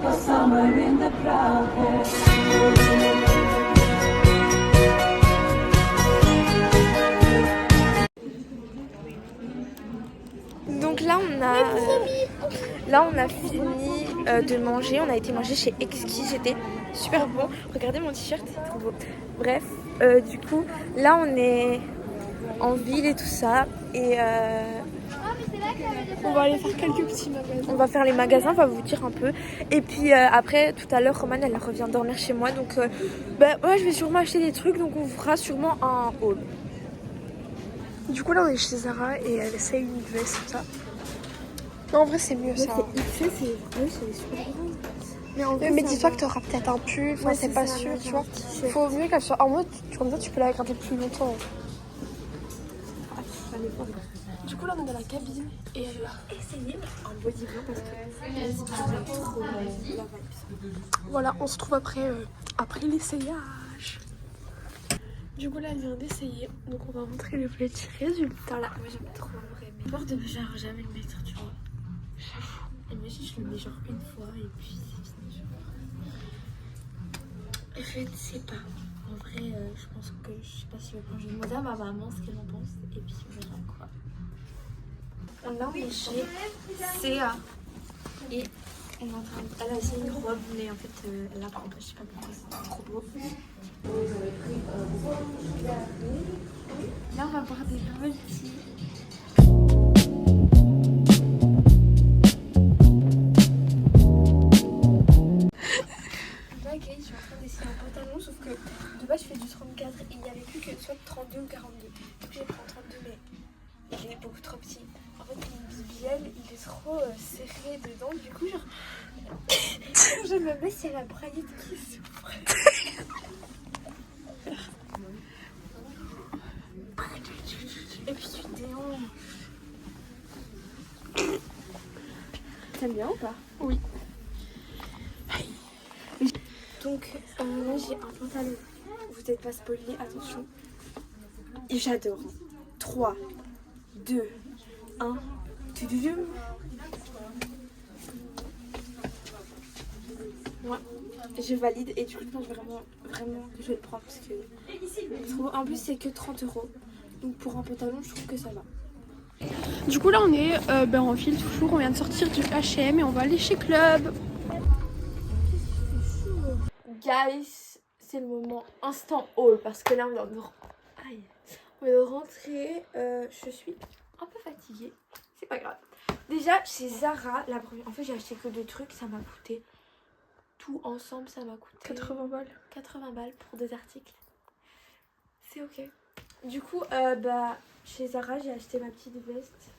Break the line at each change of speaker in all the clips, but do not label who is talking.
Donc là on a fini de manger, on a été manger chez Exquis, c'était super bon. Regardez mon t-shirt, c'est trop beau. Bref, du coup là on est en ville et tout ça et
on va aller faire quelques petits magasins.
On va faire les magasins, on va vous dire un peu. Et puis après, tout à l'heure, Romane, elle revient dormir chez moi. Donc moi, je vais sûrement acheter des trucs. Donc on fera sûrement un haul.
Du coup, là, on est chez Zara et elle essaye une veste, tout ça. Non, en vrai, c'est mieux ça.
C'est super grand.
Mais dis-toi que tu auras peut-être un pull. Enfin, c'est pas sûr, tu vois. Il faut mieux qu'elle soit en mode, comme ça, tu peux la garder plus longtemps. Du coup, là, on est dans la cabine et elle a essayé un body blanc parce que voilà, on se trouve après l'essayage. Du coup, là, elle vient d'essayer. Donc, on va montrer le petit résultat là.
Moi, j'aime trop en vrai. Mais peur de genre jamais le mettre, tu vois. Imagine, je le mets genre une fois et puis c'est fini. Je ne sais pas. En vrai, je pense que je sais pas si je vais prendre. Je vais demander à ma maman ce qu'elle en pense et puis on verra quoi. Là, on est chez CA et on est en train de... Elle a essayé une robe, mais en fait, elle la prend pas. Je sais pas pourquoi, c'est trop beau. Là, on va voir des petits. Là, Gaëlle, je suis en train d'essayer un pantalon, sauf que de base, je fais du 34 et il n'y avait plus que soit 32 ou 42. Donc, je vais prendre 32, mais il est beaucoup trop petit. En fait, une BBL, il est trop serré dedans. Du coup, genre, quand je me mets, c'est la braillette qui s'ouvre. Et puis, tu déhanches. T'aimes bien ou pas?
Oui.
Donc là j'ai un pantalon, vous n'êtes pas spoilé, attention. Et j'adore. 3, 2, 1. Ouais, je valide et du coup je pense vraiment que je vais le prendre parce que en plus c'est que 30 €. Donc pour un pantalon je trouve que ça va.
Du coup, là, on est en file toujours. On vient de sortir du H&M et on va aller chez Club.
Guys, c'est le moment instant haul parce que là on vient de rentrer. Je suis un peu fatiguée, c'est pas grave. Déjà chez Zara, en fait j'ai acheté que 2 trucs, ça m'a coûté tout ensemble, ça m'a coûté
80 balles.
80 balles pour 2 articles. C'est ok. Du coup, chez Zara j'ai acheté ma petite veste.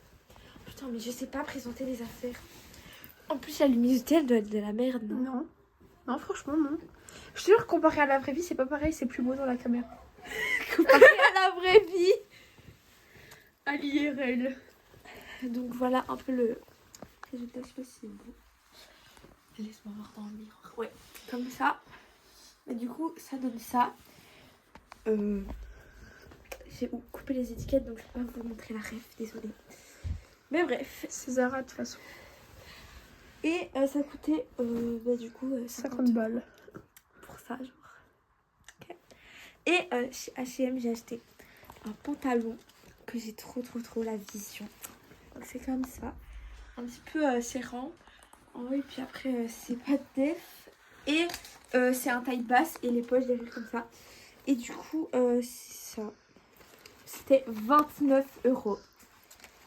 Putain mais je sais pas présenter les affaires. En plus la luminosité elle doit être de la merde, non?
Non, franchement, non. Je te jure, comparé à la vraie vie, c'est pas pareil, c'est plus beau dans la caméra.
Comparé à la vraie vie.
À l'IRL.
Donc voilà un peu le résultat, je sais pas si c'est beau. Laisse-moi voir dans le miroir. Ouais, comme ça. Et du coup, ça donne ça. J'ai coupé les étiquettes, donc je peux pas vous montrer la ref, désolée. Mais bref.
C'est Zara de toute façon.
Et ça coûtait du coup
50 balles.
Pour ça, genre. Okay. Et chez H&M, j'ai acheté un pantalon que j'ai trop la vision. Donc c'est comme ça. Un petit peu serrant. Et puis après, c'est pas de def. Et c'est un taille basse et les poches derrière comme ça. Et du coup, c'est ça. C'était 29 €.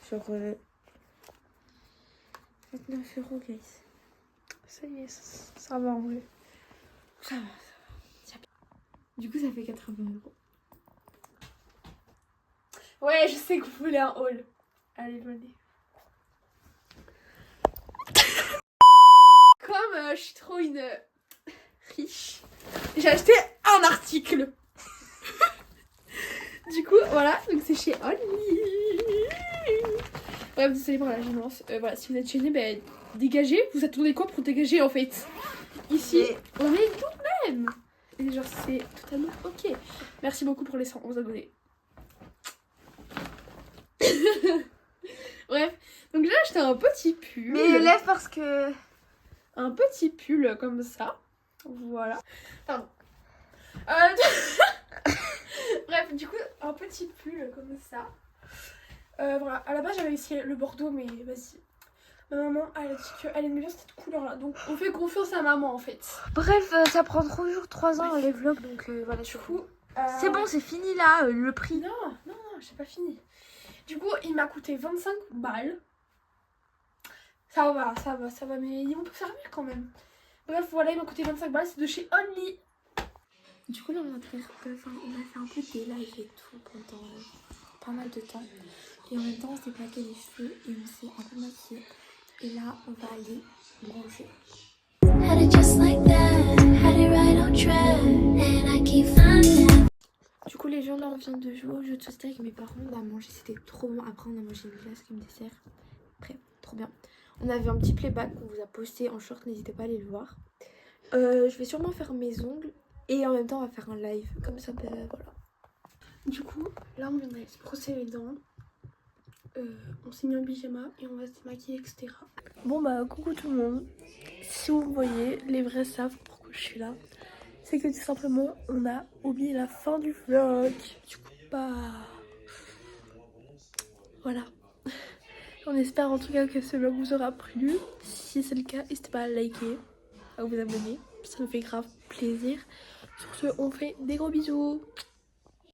Genre 29 €, guys.
Ça y est, ça va en vrai.
Ça va. Du coup, ça fait 80 €.
Ouais, je sais que vous voulez un haul. Allez, venez. Comme je suis trop une riche, j'ai acheté un article. Du coup, voilà, donc c'est chez Only. Bref, désolé pour la gênance. Voilà, si vous êtes gêné, ben dégagez. Vous attendez quoi pour dégager en fait? Ici, on est nous-mêmes. Et genre, c'est totalement ok. Merci beaucoup pour les 111 abonnés. Bref, donc j'ai acheté un petit pull.
Mais lève parce que...
un petit pull comme ça. Voilà. Pardon. Bref, du coup, un petit pull comme ça. Voilà, à la base j'avais essayé le bordeaux, mais vas-y. Ma maman, elle a dit qu'elle aimait bien cette couleur-là. Donc on fait confiance à maman en fait.
Bref, ça prend toujours 3 ans les vlogs, donc voilà.
Du coup...
C'est bon, c'est fini là, le prix.
Non, j'ai pas fini. Du coup, il m'a coûté 25 balles. Ça va, mais on peut faire mieux quand même. Bref, voilà, il m'a coûté 25 balles, c'est de chez Only.
Du coup, là, on a fait un peu des lives et tout pendant pas mal de temps. Et en même temps, on s'est plaqué les cheveux et on s'est un peu maquillé. Et là, on va aller manger. Had it just like that, had it right on track, and I keep finding. Du coup, les gens là, on vient de jouer au jeu de société avec mes parents. On a mangé, c'était trop bon. Après, on a mangé une glace comme dessert. Après, trop bien. On avait un petit playback qu'on vous a posté en short, n'hésitez pas à aller le voir. Je vais sûrement faire mes ongles et en même temps, on va faire un live. Comme ça, ben voilà.
Du coup, là, on vient d'aller se brosser les dents. On s'est mis en pyjama et on va se démaquiller, etc. Bon bah coucou tout le monde. Si vous voyez, les vrais savent pourquoi je suis là. C'est que tout simplement on a oublié la fin du vlog. Du coup bah voilà. On espère en tout cas que ce vlog vous aura plu. Si c'est le cas, n'hésitez pas à liker, à vous abonner. Ça nous fait grave plaisir. Sur ce, on fait des gros bisous.